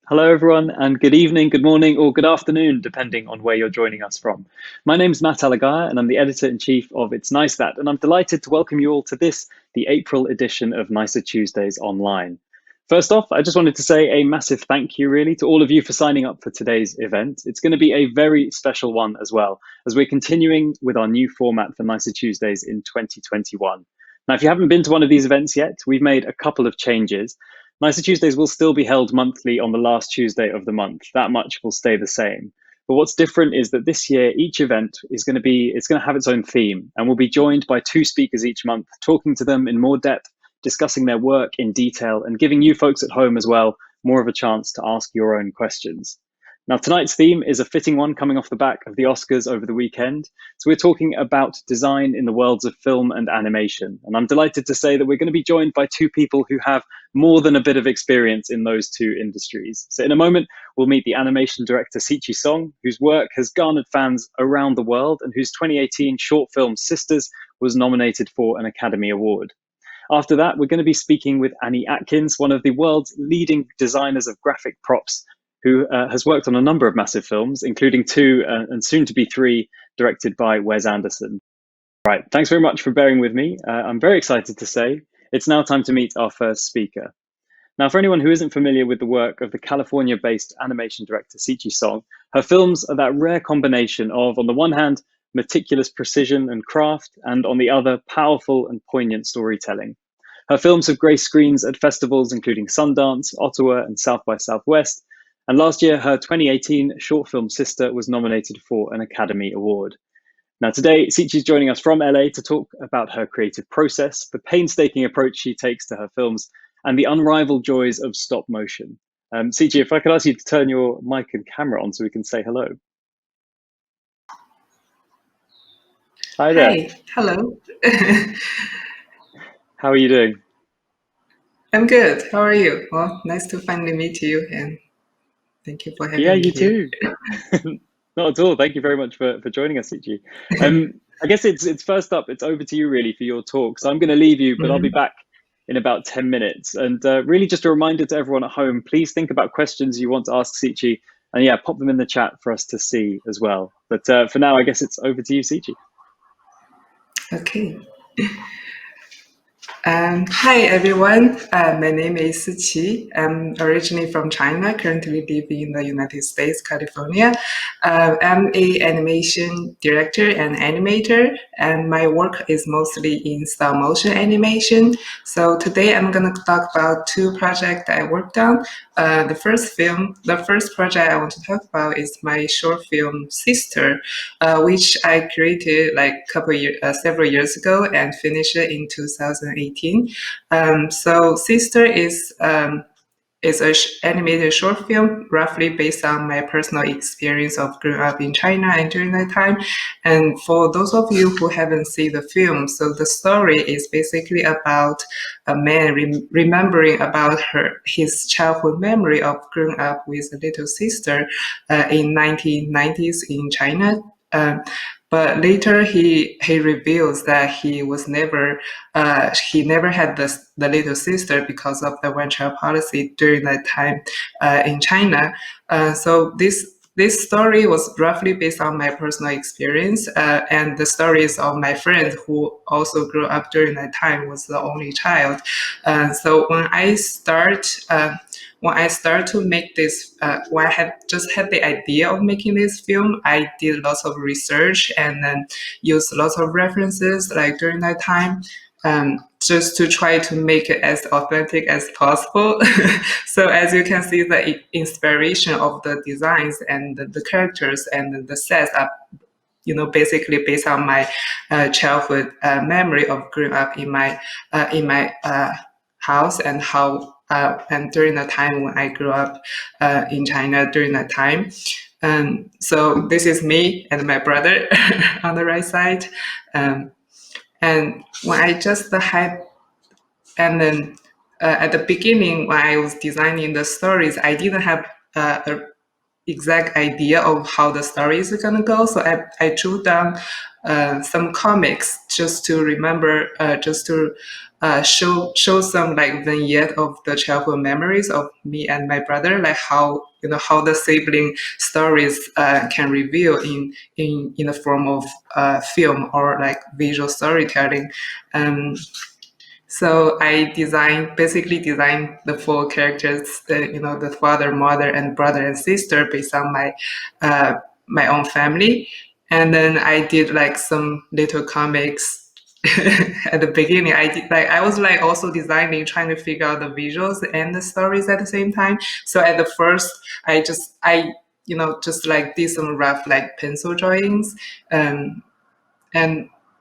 Hello, everyone, and good evening, good morning, or good afternoon, depending on where you're joining us from. My name's Matt Alagaya, and I'm the editor-in-chief of It's Nice That, and I'm delighted to welcome you all to this, the April edition of Nicer Tuesdays Online. First off, I just wanted to say a massive thank you, really, to all of you for signing up for today's event. It's going to be a very special one as well, as we're continuing with our new format for Nicer Tuesdays in 2021. Now, if you haven't been to one of these events yet, we've made a couple of changes. Nicer Tuesdays will still be held monthly on the last Tuesday of the month. That much will stay the same. But what's different is that this year, each event is going to have its own theme, and we'll be joined by two speakers each month, talking to them in more depth, discussing their work in detail, and giving you folks at home as well more of a chance to ask your own questions. Now, tonight's theme is a fitting one coming off the back of the Oscars over the weekend. So we're talking about design in the worlds of film and animation. And I'm delighted to say that we're going to be joined by two people who have more than a bit of experience in those two industries. So in a moment, we'll meet the animation director Siqi Song, whose work has garnered fans around the world and whose 2018 short film Sisters was nominated for an Academy Award. After that, we're going to be speaking with Annie Atkins, one of the world's leading designers of graphic props, who has worked on a number of massive films, including two and soon to be three, directed by Wes Anderson. Right, thanks very much for bearing with me. I'm very excited to say it's now time to meet our first speaker. Now, for anyone who isn't familiar with the work of the California-based animation director Siqi Song, her films are that rare combination of, on the one hand, meticulous precision and craft, and on the other, powerful and poignant storytelling. Her films have graced screens at festivals including Sundance, Ottawa, and South by Southwest. And last year, her 2018 short film Sister was nominated for an Academy Award. Now today, Siqi is joining us from LA to talk about her creative process, the painstaking approach she takes to her films, and the unrivaled joys of stop motion. Siqi, if I could ask you to turn your mic and camera on so we can say hello. Hi there. Hi, hello. How are you doing? I'm good. How are you? Well, nice to finally meet you, and thank you for having Yeah, me you here. too. Not at all. Thank you very much for joining us, Siqi. I guess it's first up, it's over to you really for your talk. So I'm going to leave you, but I'll be Mhm. back in about 10 minutes. And really just a reminder to everyone at home, please think about questions you want to ask Siqi, and yeah, pop them in the chat for us to see as well. But for now, I guess it's over to you, Siqi. Okay. Hi everyone, my name is Siqi. I'm originally from China, currently live in the United States, California. I'm a animation director and animator, and my work is mostly in stop motion animation. So today I'm gonna talk about two projects I worked on. The first project I want to talk about is my short film Sister, which I created like several years ago and finished it in 2018. So Sister is an animated short film roughly based on my personal experience of growing up in China and during that time. And for those of you who haven't seen the film, so the story is basically about a man remembering about his childhood memory of growing up with a little sister in 1990s in China. But later he reveals that he never had the little sister because of the one-child policy during that time in China. So this story was roughly based on my personal experience and the stories of my friend who also grew up during that time, was the only child. So when I started to make this, when I had just had the idea of making this film, I did lots of research and then used lots of references like during that time, just to try to make it as authentic as possible. So as you can see, the inspiration of the designs and the characters and the sets are, basically based on my childhood memory of growing up in my house and how and during the time when I grew up in China during that time. So this is me and my brother on the right side. And when I just had, and then at the beginning when I was designing the stories, I didn't have exact idea of how the story is going to go. So I drew down some comics just to remember, just to show some like vignette of the childhood memories of me and my brother, like how how the sibling stories can reveal in the form of film or like visual storytelling. So I basically designed the four characters, the father, mother, and brother and sister based on my own family. And then I did like some little comics at the beginning. I was like also designing, trying to figure out the visuals and the stories at the same time. So at the first, I just like did some rough like pencil drawings, and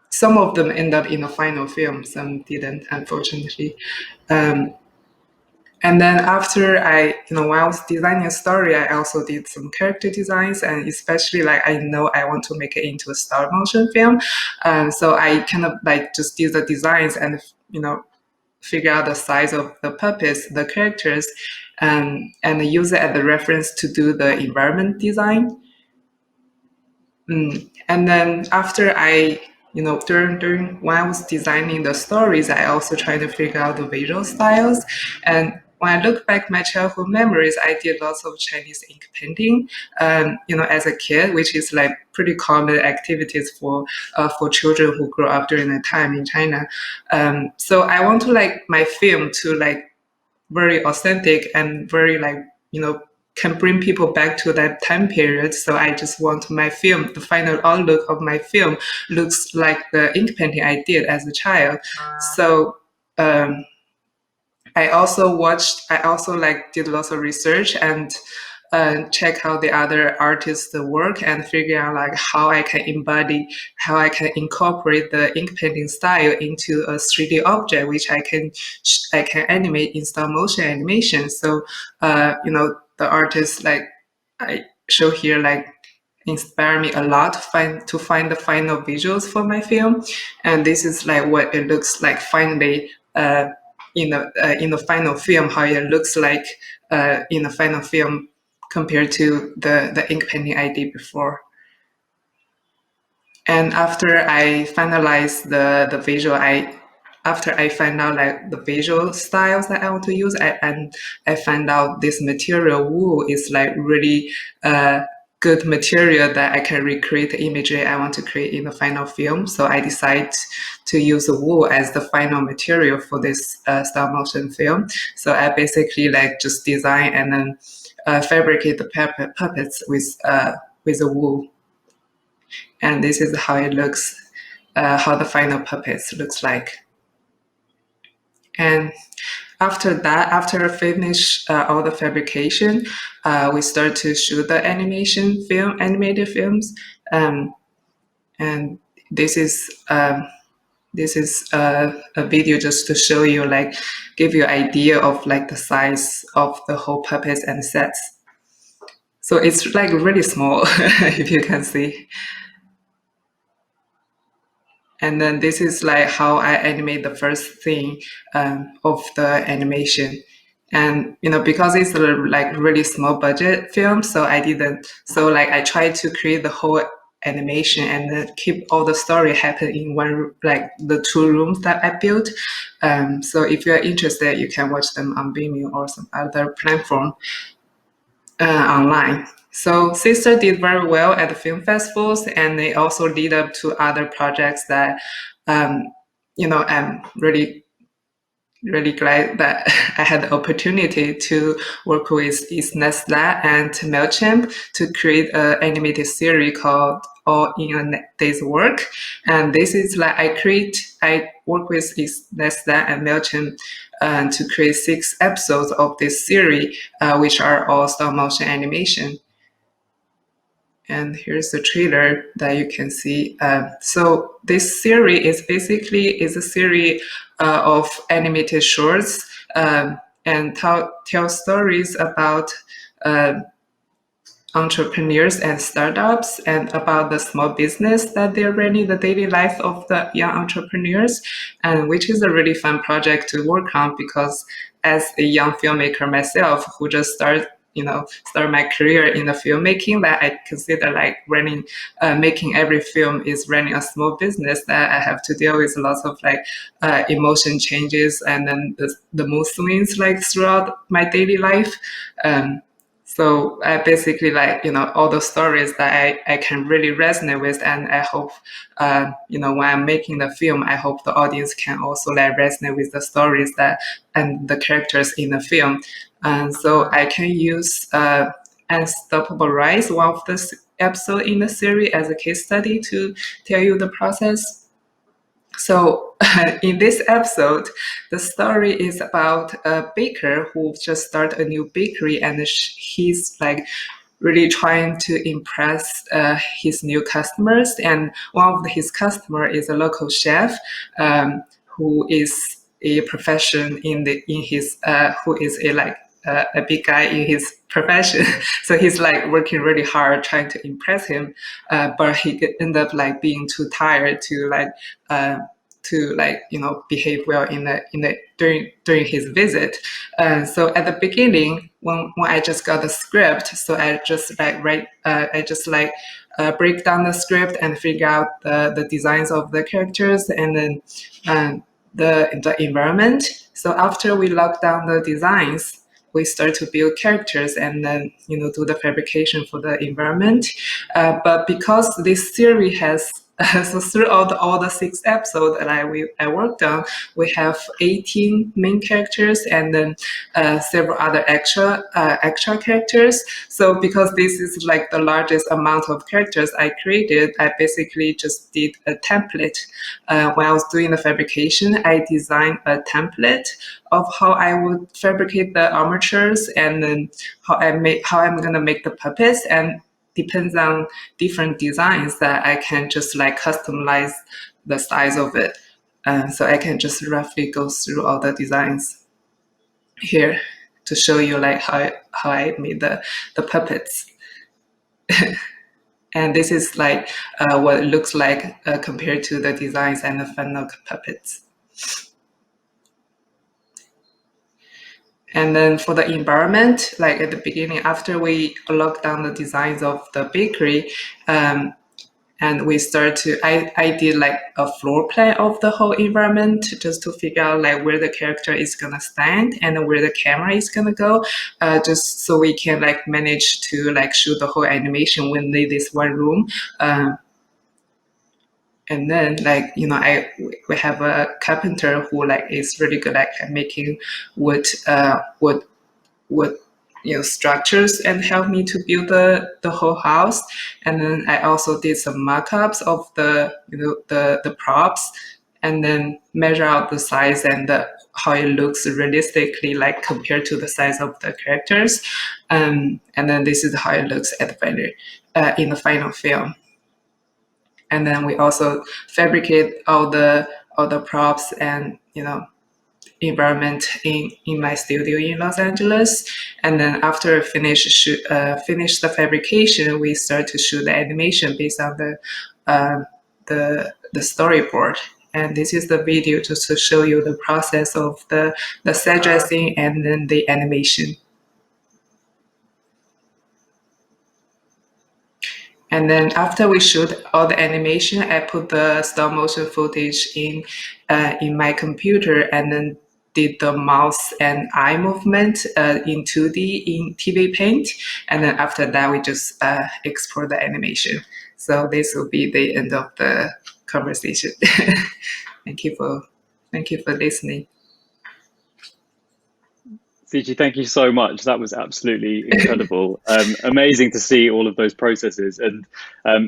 some of them end up in the final film, some didn't, unfortunately. Um, and then after while I was designing a story, I also did some character designs, and especially like I know I want to make it into a stop motion film. So I kind of like just did the designs and figure out the size of the puppets, the characters, and use it as a reference to do the environment design. And then after during when I was designing the stories, I also tried to figure out the visual styles. And when I look back my childhood memories, I did lots of Chinese ink painting, as a kid, which is like pretty common activities for children who grow up during that time in China. So I want to like my film to like very authentic and very like can bring people back to that time period. So I just want my film, the final outlook of my film looks like the ink painting I did as a child. So I also like did lots of research and check how the other artists work and figure out like how I can incorporate the ink painting style into a 3D object, which I can animate in stop motion animation. So the artists like I show here like inspire me a lot to find the final visuals for my film, and this is like what it looks like finally in the final film, how it looks like in the final film compared to the ink painting I did before. And after I finalized the visual, after I find out like the visual styles that I want to use, I find out this material wool is like really good material that I can recreate the imagery I want to create in the final film. So I decide to use the wool as the final material for this stop motion film. So I basically like just design and then fabricate the puppets with the wool. And this is how it looks, how the final puppets looks like. And after that, after I finish all the fabrication, we start to shoot the animated films. And this is a video just to show you, like, give you an idea of like the size of the whole puppets and sets. So it's like really small, if you can see. And then this is like how I animate the first thing of the animation. And because it's a like really small budget film, so I tried to create the whole animation and then keep all the story happen in one, like the two rooms that I built. So if you're interested, you can watch them on Vimeo or some other platform online. So Sister did very well at the film festivals, and they also lead up to other projects that, I'm really, really glad that I had the opportunity to work with is Nestle and MailChimp to create an animated series called All in a Day's Work. And this is like I work with Nestle and MailChimp to create 6 episodes of this series, which are all stop motion animation. And here's the trailer that you can see. So this series is a series of animated shorts and tell stories about entrepreneurs and startups and about the small business that they're running, the daily life of the young entrepreneurs, and which is a really fun project to work on because as a young filmmaker myself who just started start my career in the filmmaking, that I consider like making every film is running a small business, that I have to deal with lots of like emotion changes and then the mood swings like throughout my daily life. So I basically like, all the stories that I can really resonate with. And I hope, when I'm making the film, I hope the audience can also like resonate with the stories and the characters in the film. And so I can use Unstoppable Rise, one of the episode in the series, as a case study to tell you the process. So in this episode, the story is about a baker who just started a new bakery, and he's like really trying to impress his new customers. And one of his customers is a local chef, who is a profession who is a big guy in his profession. So he's like working really hard trying to impress him, but he could end up like being too tired to behave well during his visit. So at the beginning, when I just got the script, so I just break down the script and figure out the designs of the characters, and then the environment. So after we lock down the designs, we start to build characters and then do the fabrication for the environment. But because this series has so throughout all the 6 episodes that I worked on, we have 18 main characters and then several other extra characters. So because this is like the largest amount of characters I created, I basically just did a template. When I was doing the fabrication, I designed a template of how I would fabricate the armatures, and then how I'm gonna make the puppets, and depends on different designs that I can just like customize the size of it. So I can just roughly go through all the designs here to show you like how I made the puppets. And this is like what it looks like compared to the designs and the final puppets. And then for the environment, like at the beginning, after we lock down the designs of the bakery, and we I did like a floor plan of the whole environment just to figure out like where the character is gonna stand and where the camera is gonna go, just so we can like manage to like shoot the whole animation within this one room. And then like we have a carpenter who like is really good at making wood structures and help me to build the whole house. And then I also did some mock-ups of the props, and then measure out the size and how it looks realistically like compared to the size of the characters. And then this is how it looks at in the final film. And then we also fabricate all the props and environment in my studio in Los Angeles. And then after finish the fabrication, we start to shoot the animation based on the storyboard. And this is the video just to show you the process of the set dressing and then the animation. And then after we shoot all the animation, I put the stop motion footage in my computer, and then did the mouse and eye movement in 2D in TV Paint. And then after that, we just export the animation. So this will be the end of the conversation. Thank you for listening. Siqi, thank you so much. That was absolutely incredible. Amazing to see all of those processes. And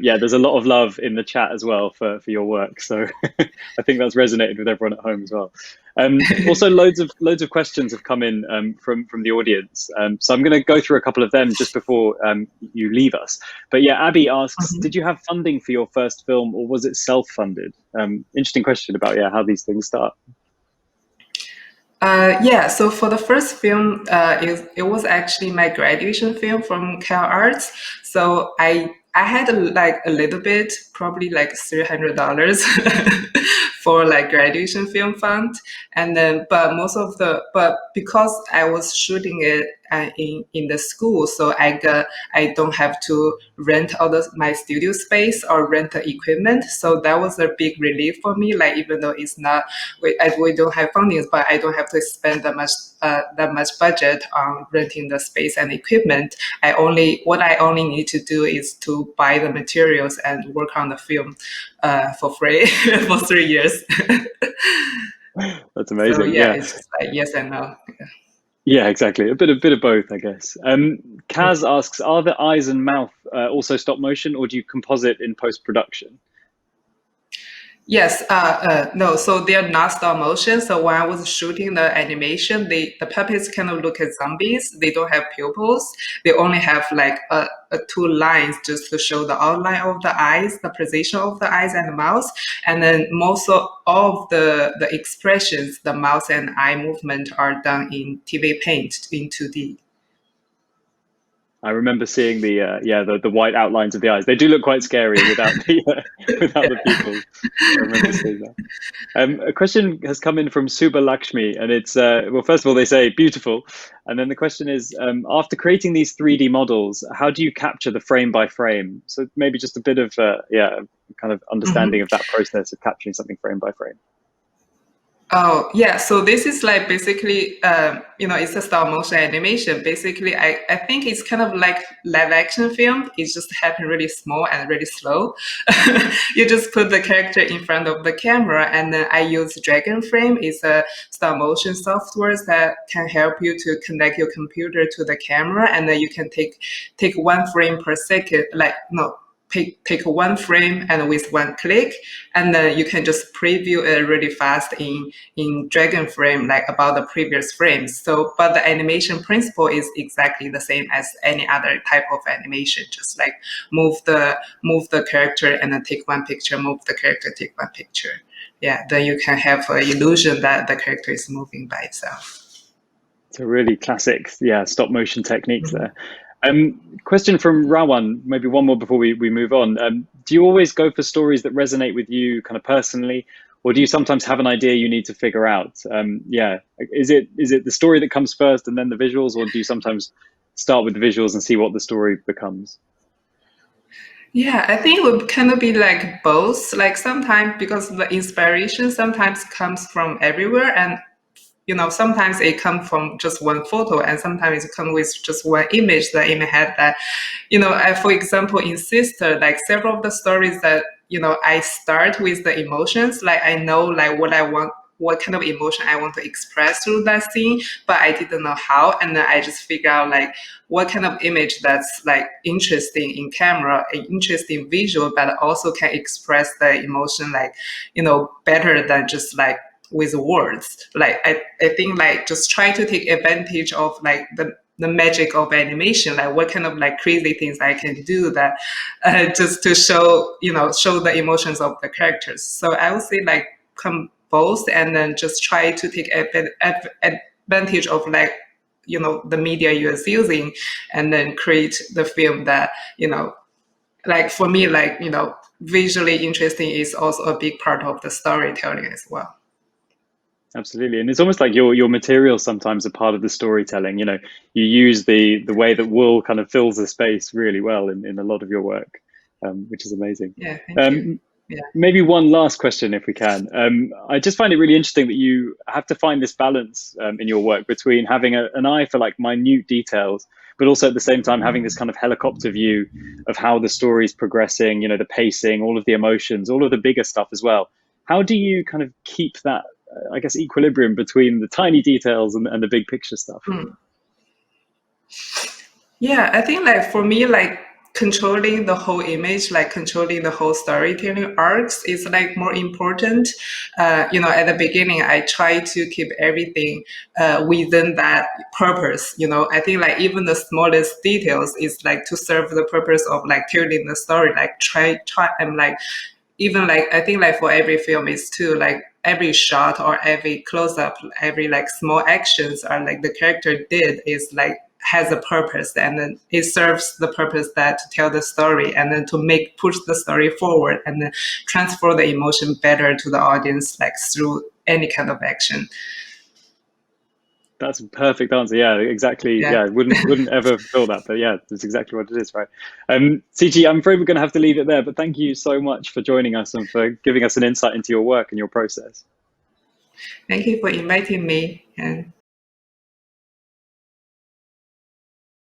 yeah, there's a lot of love in the chat as well for your work. So I think that's resonated with everyone at home as well. Also, loads of questions have come in from the audience. So I'm going to go through a couple of them just before you leave us. But yeah, Abby asks, did you have funding for your first film, or was it self-funded? Interesting question about how these things start. So for the first film, it was actually my graduation film from Cal Arts. So I had a little bit, probably like $300 for like graduation film fund, and then but because I was shooting it in the school, so I don't have to rent all my studio space or rent the equipment. So that was a big relief for me. Like even though it's not we don't have fundings, but I don't have to spend that much budget on renting the space and equipment. What I only need to do is to buy the materials and work on the film for free for 3 years. That's So amazing. yeah, Yeah. it's just like yes and no. Yeah, exactly. A bit of both, I guess. Kaz asks, are the eyes and mouth also stop motion, or do you composite in post production? Yes, no, so they're not stop motion. So when I was shooting the animation, the puppets kind of look at zombies. They don't have pupils. They only have like two lines just to show the outline of the eyes, the position of the eyes and the mouth. And then most of all of the expressions, the mouth and eye movement are done in TV Paint in 2D. I remember seeing the white outlines of the eyes. They do look quite scary without the without the pupils. I remember seeing that. A question has come in from Suba Lakshmi, and it's well, first of all, they say beautiful, and then the question is, after creating these 3D models, how do you capture the frame by frame? So maybe just a bit of kind of understanding Mhm. of that process of capturing something frame by frame. Oh, yeah. So this is like basically, it's a stop motion animation. Basically, I think it's kind of like live action film. It just happen really small and really slow. You just put the character in front of the camera, and then I use Dragon Frame. It's a stop motion software that can help you to connect your computer to the camera, and then you can take 1 frame per second, like no. Pick 1 frame and with 1 click, and then you can just preview it really fast in Dragon Frame, like about the previous frames. So, but the animation principle is exactly the same as any other type of animation. Just like move the character and then take one picture, move the character, take one picture. Yeah, then you can have an illusion that the character is moving by itself. So really classic, yeah, stop motion techniques Mhm. there. Question from Rawan, maybe one more before we move on. Do you always go for stories that resonate with you kind of personally, or do you sometimes have an idea you need to figure out? Yeah, is it the story that comes first and then the visuals, or do you sometimes start with the visuals and see what the story becomes? Yeah, I think it would kind of be like both. Like sometimes because the inspiration sometimes comes from everywhere, and sometimes it comes from just one photo, and sometimes it comes with just one image that in my head that, for example, in Sister, like several of the stories that, I start with the emotions, like I know like what I want, what kind of emotion I want to express through that scene, but I didn't know how. And then I just figure out like what kind of image that's like interesting in camera, an interesting visual, but also can express the emotion like, better than just like with words. Like I think like just try to take advantage of like the magic of animation, like what kind of like crazy things I can do that just to show the emotions of the characters. So I would say like come both, and then just try to take advantage of like the media you're using, and then create the film that like for me like visually interesting is also a big part of the storytelling as well. Absolutely, and it's almost like your materials sometimes are part of the storytelling. You use the way that wool kind of fills the space really well in a lot of your work, which is amazing. Yeah, thank you. Um, Yeah. Maybe one last question, if we can. I just find it really interesting that you have to find this balance in your work between having an eye for like minute details, but also at the same time having this kind of helicopter view of how the story is progressing. The pacing, all of the emotions, all of the bigger stuff as well. How do you kind of keep that, I guess, equilibrium between the tiny details and the big picture stuff? Mm. Yeah, I think like for me, like controlling the whole image, like controlling the whole storytelling arcs is like more important. At the beginning, I try to keep everything within that purpose. I think like even the smallest details is like to serve the purpose of like telling the story. Like try and like even like I think like for every film is too like every shot or every close up, every like small actions are like the character did is like has a purpose, and then it serves the purpose that to tell the story and then to push the story forward and then transfer the emotion better to the audience like through any kind of action. That's a perfect answer. Yeah, exactly. Yeah. Yeah, wouldn't ever feel that, but yeah, that's exactly what it is, right? Siqi, I'm afraid we're going to have to leave it there, but thank you so much for joining us and for giving us an insight into your work and your process. Thank you for inviting me. And